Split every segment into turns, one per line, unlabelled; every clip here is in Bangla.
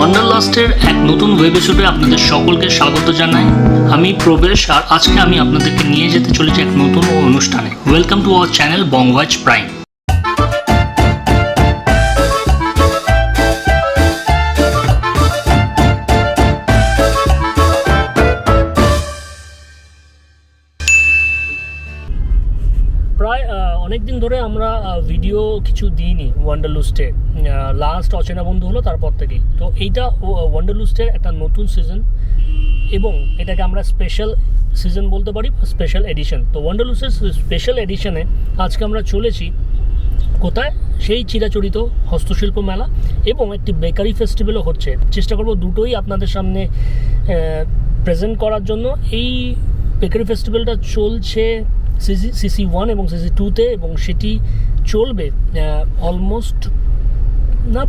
ওয়ান্ডারলাস্টের এক নতুন ওয়েব এপিসোডে আপনাদের সকলকে স্বাগত জানাই। আমি প্রবেশ, আর আজকে আমি আপনাদেরকে নিয়ে যেতে চলেছি এক নতুন অনুষ্ঠানে। Welcome to our channel Bongwatch Prime. প্রায় অনেক দিন ধরে আমরা ভিডিও কিছু দিইনি ওয়ান্ডারলুস্টে। লাস্ট অচেনা বন্ধু হলো তারপর থেকেই। তো এইটা ওয়ান্ডারলুস্টের একটা নতুন সিজন, এবং এটাকে আমরা স্পেশাল সিজন বলতে পারি, স্পেশাল এডিশন। তো ওয়ান্ডারলুস্টের স্পেশাল এডিশনে আজকে আমরা চলেছি কোথায়? সেই চিরাচরিত হস্তশিল্প মেলা এবং একটি বেকারি ফেস্টিভ্যালও হচ্ছে। চেষ্টা করব দুটোই আপনাদের সামনে প্রেজেন্ট করার জন্য। এই বেকারি ফেস্টিভ্যালটা চলছে সিসি 1 এবং সিসি 2-তে, এবং সেটি চলবে অলমোস্ট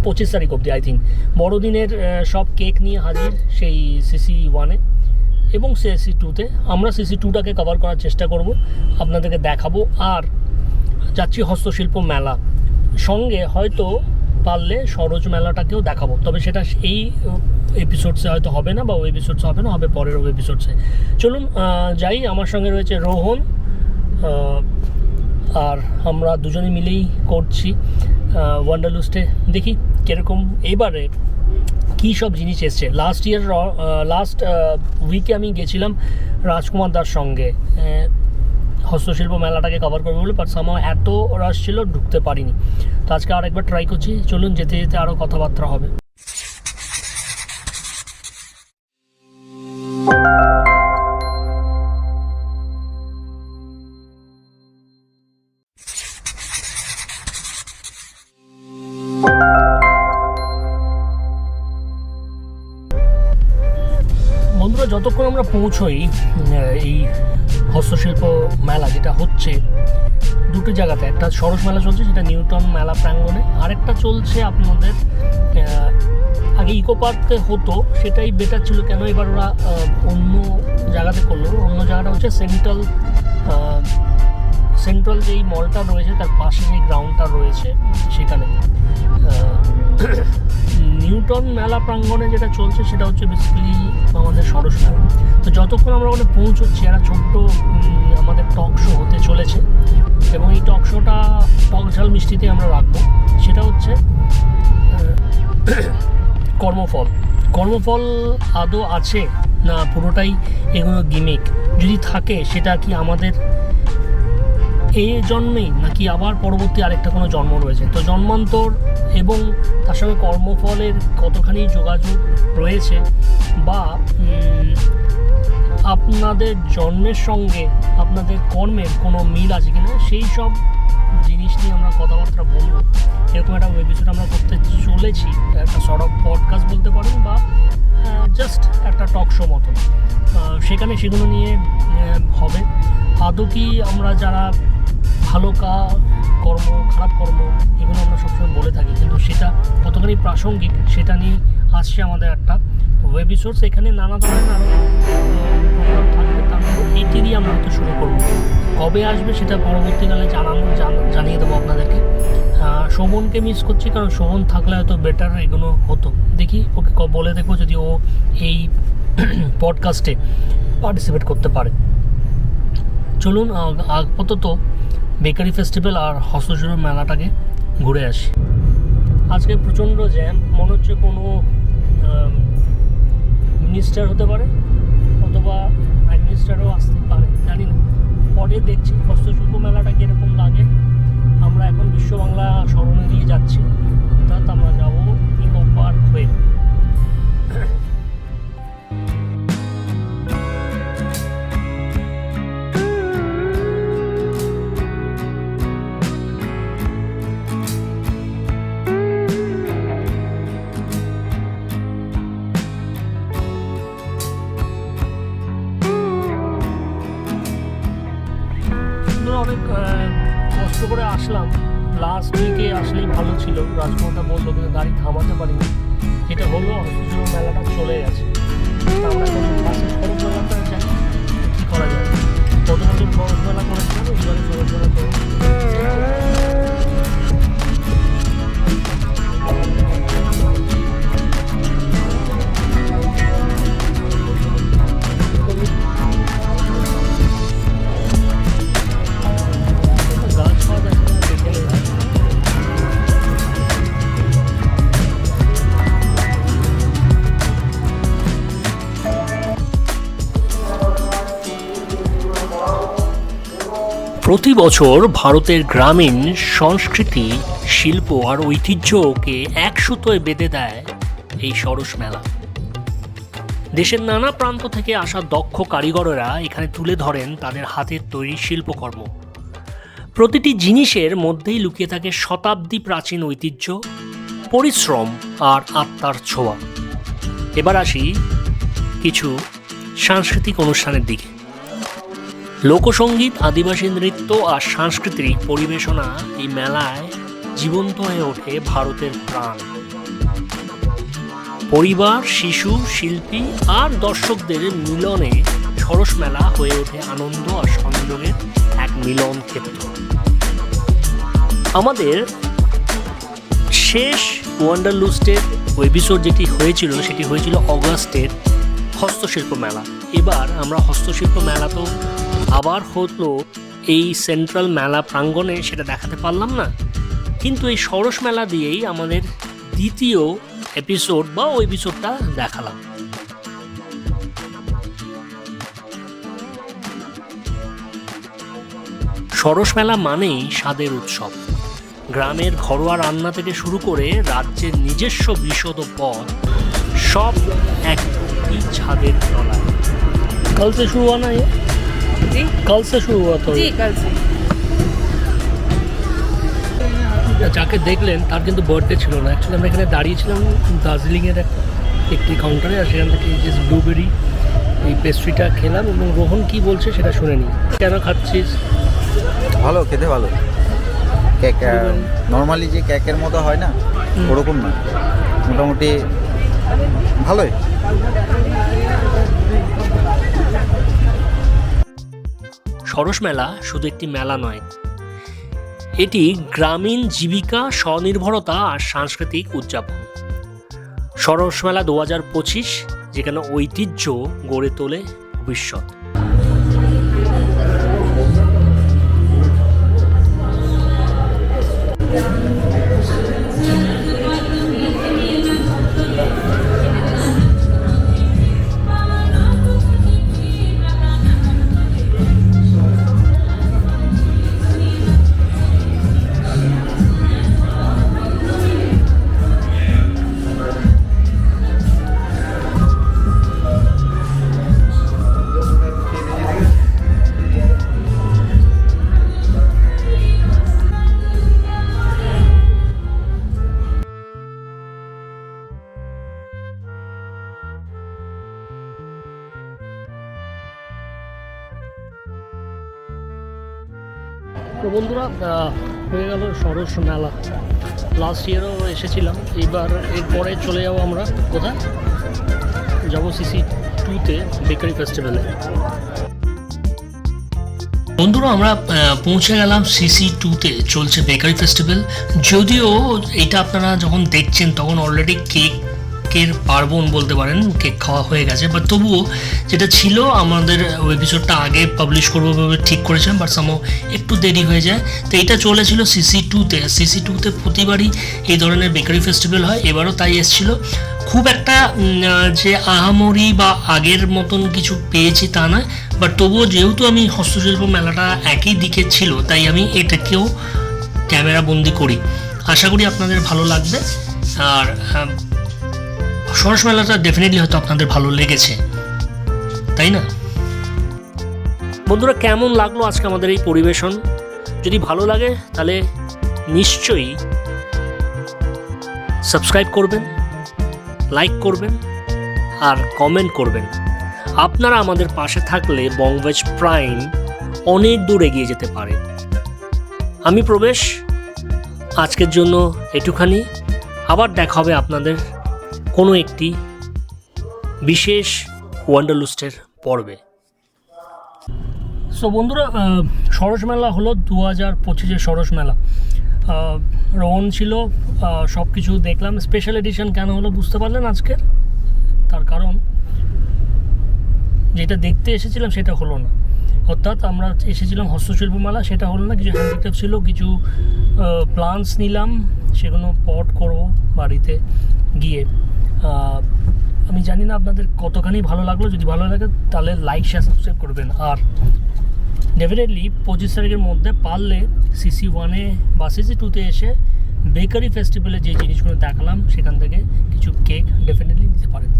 25 তারিখ অবধি। আই থিঙ্ক বড়দিনের সব কেক নিয়ে হাজির সেই সিসি 1-এ এবং সিসি 2-তে। আমরা সিসি 2টাকে কভার করার চেষ্টা করব, আপনাদেরকে দেখাবো। আর যাচ্ছি হস্তশিল্প মেলা, সঙ্গে হয়তো পারলে সরোজ মেলাটাকেও দেখাবো। তবে সেটা এই এপিসোডসে হয়তো হবে না, বা ওই এপিসোডসে হবে না, হবে পরের এপিসোডসে। চলুন যাই। আমার সঙ্গে রয়েছে রোহন, আর আমরা দুজনে মিলেই করছি ওয়ান্ডারলুস্টে। দেখি কীরকম এবারে কী সব জিনিস এসছে। লাস্ট উইকে আমি গেছিলাম রাজকুমার দার সঙ্গে হস্তশিল্প মেলাটাকে কভার করবো বলে, বাট সামহাও এত রাশ ছিল ঢুকতে পারিনি। তো আজকে আরেকবার ট্রাই করছি। চলুন, যেতে যেতে আরও কথাবার্তা হবে। বন্ধুরা, যতক্ষণ আমরা পৌঁছই এই হস্তশিল্প মেলা যেটা হচ্ছে দুটো জায়গাতে, একটা সরস মেলা চলছে সেটা নিউটন মেলা প্রাঙ্গণে, আরেকটা চলছে আপনাদের আগে ইকো পার্কে হতো, সেটাই বেটার ছিল। কেন এবার ওরা অন্য জায়গাতে করলো? অন্য জায়গাটা হচ্ছে সেন্ট্রাল যেই মলটা রয়েছে তার পাশে যে গ্রাউন্ডটা রয়েছে সেখানে। নিউটন মেলা প্রাঙ্গণে যেটা চলছে সেটা হচ্ছে বেসিক্যালি আমাদের সরস মেলা। তো যতক্ষণ আমরা ওখানে পৌঁছচ্ছি, একটা ছোট্ট আমাদের টক শো হতে চলেছে, এবং এই টক শোটা টক ঝাল মিষ্টিতে আমরা রাখবো। সেটা হচ্ছে কর্মফল আদৌ আছে না পুরোটাই এগুলো গিমিক? যদি থাকে সেটা কি আমাদের এই জন্মেই, নাকি আবার পরবর্তী আরেকটা কোনো জন্ম রয়েছে? তো জন্মান্তর এবং তার সঙ্গে কর্মফলের কতখানি যোগাযোগ রয়েছে, বা আপনাদের জন্মের সঙ্গে আপনাদের কর্মের কোনো মিল আছে কিনা, সেই সব জিনিস নিয়ে আমরা কথাবার্তা বলবো। এরকম একটা এপিসোড আমরা করতে চলেছি, একটা সরব পডকাস্ট বলতে পারেন, বা জাস্ট একটা টক শো মতন। সেখানে সেগুলো নিয়ে হবে। আদৌ কি আমরা যারা ভালো কর্ম, খারাপ কর্ম, এগুলো আমরা সবসময় বলে থাকি, কিন্তু সেটা কতখানি প্রাসঙ্গিক সেটা নিয়ে আসছে আমাদের একটা ওয়েব এপিসোড। এখানে নানা ধরনের আরও প্রোগ্রাম থাকবে, তারপর এটি দিয়ে আমরা হয়তো শুরু করবো। কবে আসবে সেটা পরবর্তীকালে জানিয়ে দেবো আপনাদেরকে। শোভনকে মিস করছি, কারণ শোভন থাকলে হয়তো বেটার এগুলো হতো। দেখি ওকে বলে দেখবো যদি ও এই পডকাস্টে পার্টিসিপেট করতে পারে। চলুন আপাতত বেকারি ফেস্টিভ্যাল আর হস্তশিল্প মেলাটাকে ঘুরে আসি। আজকে প্রচণ্ড জ্যাম, মনে হচ্ছে কোনো মিনিস্টার হতে পারে, অথবা প্রাইম মিনিস্টারও আসতে পারে, জানি না। পরে দেখছি হস্তশিল্প মেলাটা কীরকম লাগে। আমরা এখন বিশ্ব বাংলা স্মরণে দিয়ে যাচ্ছি, অর্থাৎ আমরা যাবো ইকো পার্ক হয়ে। অনেক কষ্ট করে আসলাম, লাস্ট উইকে আসলেই ভালো ছিল। রাজকুমারটা বললো, কিন্তু গাড়ি থামাতে পারিনি। যেটা হলো হস্তশিল্প মেলাটা চলে গেছে। আমরা এখন পাশে সরস মেলাটা যাই, কী করা যায়? গত বছর সরস মেলা করেছিলাম, এবারে সরস মেলা করে প্রতি বছর ভারতের গ্রামীণ সংস্কৃতি, শিল্প আর ঐতিহ্যকে এক সুতোয় বেঁধে দেয় এই সরস মেলা। দেশের নানা প্রান্ত থেকে আসা দক্ষ কারিগরেরা এখানে তুলে ধরেন তাদের হাতের তৈরি শিল্পকর্ম। প্রতিটি জিনিসের মধ্যেই লুকিয়ে থাকে শতাব্দী প্রাচীন ঐতিহ্য, পরিশ্রম আর আত্মার ছোঁয়া। এবার আসি কিছু সাংস্কৃতিক অনুষ্ঠানের দিকে। লোকসঙ্গীত, আদিবাসী নৃত্য আর সাংস্কৃতিক পরিবেশনা এই মেলায় জীবন্ত হয়ে ওঠে ভারতের প্রাণ। পরিবার, শিশু, শিল্পী আর দর্শকদের মিলনে সরস মেলা হয়ে ওঠে আনন্দ আর সংযোগের এক মিলন ক্ষেত্র। আমাদের শেষ ওয়ান্ডারলুস্টের এপিসোড যেটি হয়েছিল সেটি হয়েছিল অগাস্টের হস্তশিল্প মেলা। এবার আমরা হস্তশিল্প মেলা তো আবার হলো এই সেন্ট্রাল মেলা প্রাঙ্গণে, সেটা দেখাতে পারলাম না, কিন্তু এই সরস মেলা দিয়েই আমাদের দ্বিতীয় এপিসোড বা ওই এপিসোডটা দেখালাম। সরস মেলা মানেই স্বাদের উৎসব। গ্রামের ঘরোয়া রান্না থেকে শুরু করে রাজ্যের নিজস্ব বিশদ পদ সব একই ছাদের তলায়। कल से शुरू हुआ ना ये?
जी
कल से शुरू हुआ तो
जी कल से।
যাকে দেখলেন তার কিন্তু বার্থডে ছিল না। অ্যাকচুয়ালি আমরা এখানে দাঁড়িয়েছিলাম দার্জিলিংয়ের একটি কাউন্টারে, আর সেখান থেকে যে ব্লুবেরি এই পেস্ট্রিটা খেলাম, এবং রোহন কি বলছে সেটা শুনে নিই। কেন খাচ্ছিস?
ভালো, খেতে ভালো। কেক নর্মালি যে কেকের মতো হয় না, ওরকম না, মোটামুটি ভালোই।
সরস মেলা শুধু একটি মেলা নয়, এটি গ্রামীণ জীবিকা, স্বনির্ভরতা আর সাংস্কৃতিক উদযাপন। সরস মেলা 2025, যেখানে ঐতিহ্য গড়ে তোলে ভবিষ্যৎ। তো বন্ধুরা, হয়ে গেল সরস মেলা। লাস্ট ইয়ারও এসেছিলাম, এবার এরপরে চলে যাবো আমরা কোথায় যাবো? CC2-তে বেকারি ফেস্টিভ্যালে। বন্ধুরা, আমরা পৌঁছে গেলাম CC2-তে, চলছে বেকারি ফেস্টিভ্যাল। যদিও এটা আপনারা যখন দেখছেন তখন অলরেডি কেকের পার্বণ বলতে পারেন, কেক খাওয়া হয়ে গেছে, বাট তবুও যেটা ছিল আমাদের এপিসোডটা আগে পাবলিশ করবো ভাবে ঠিক করেছিলাম, বাট সামও একটু দেরি হয়ে যায়। তো এটা চলেছিল CC2-তে। CC2-তে প্রতিবারই এই ধরনের বেকারি ফেস্টিভ্যাল হয়, এবারও তাই এসেছিল। খুব একটা যে আহামরি বা আগের মতন কিছু পেয়েছি তা নয়, বাট তবুও যেহেতু আমি হস্তশিল্প মেলাটা একই দিকে ছিল, তাই আমি এটাকেও ক্যামেরা বন্দি করি। আশা করি আপনাদের ভালো লাগবে। আর সরস মেলাটা ডেফিনেটলি হয়তো আপনাদের ভালো লেগেছে, তাই না? বন্ধুরা, কেমন লাগলো আজকে আমাদের এই পরিবেশন? যদি ভালো লাগে তাহলে নিশ্চয়ই সাবস্ক্রাইব করবেন, লাইক করবেন আর কমেন্ট করবেন। আপনারা আমাদের পাশে থাকলে বংভেজ প্রাইম অনেক দূর এগিয়ে যেতে পারে। আমি প্রবেশ, আজকের জন্য এটুখানি। আবার দেখা হবে আপনাদের কোনো একটি বিশেষ ওয়ান্ডারলুস্টের পর্বে। সো বন্ধুরা, সরস মেলা হলো 2025-এর সরস মেলা। রোহন ছিল, সব কিছু দেখলাম। স্পেশাল এডিশন কেন হলো বুঝতে পারলেন আজকের? তার কারণ যেটা দেখতে এসেছিলাম সেটা হলো না। অর্থাৎ আমরা এসেছিলাম হস্তশিল্প মেলা, সেটা হলো না। কিছু হ্যান্ডিক্রাফট ছিল, কিছু প্লান্টস নিলাম, সেগুলো পট করবো বাড়িতে গিয়ে। আমি জানি না আপনাদের কতখানি ভালো লাগলো। যদি ভালো লাগে তাহলে লাইক, শেয়ার, সাবস্ক্রাইব করবেন। আর ডেফিনেটলি 25 তারিখের মধ্যে পারলে CC1-এ বা CC2-তে এসে বেকারি ফেস্টিভ্যালে যে জিনিসগুলো দেখালাম সেখান থেকে কিছু কেক ডেফিনেটলি নিতে পারেন।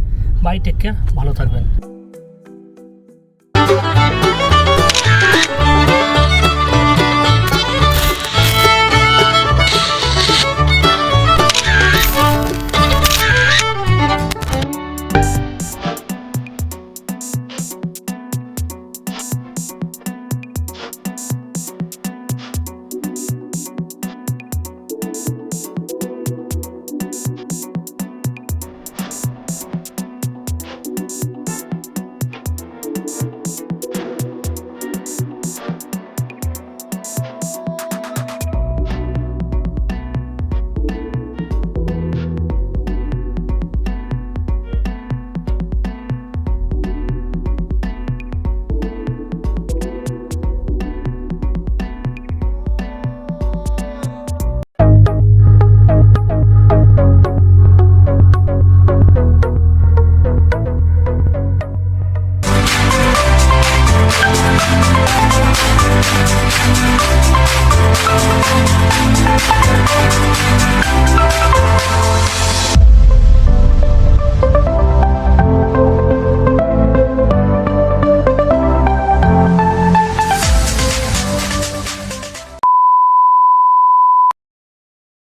বাই, টেক কেয়ার, ভালো থাকবেন।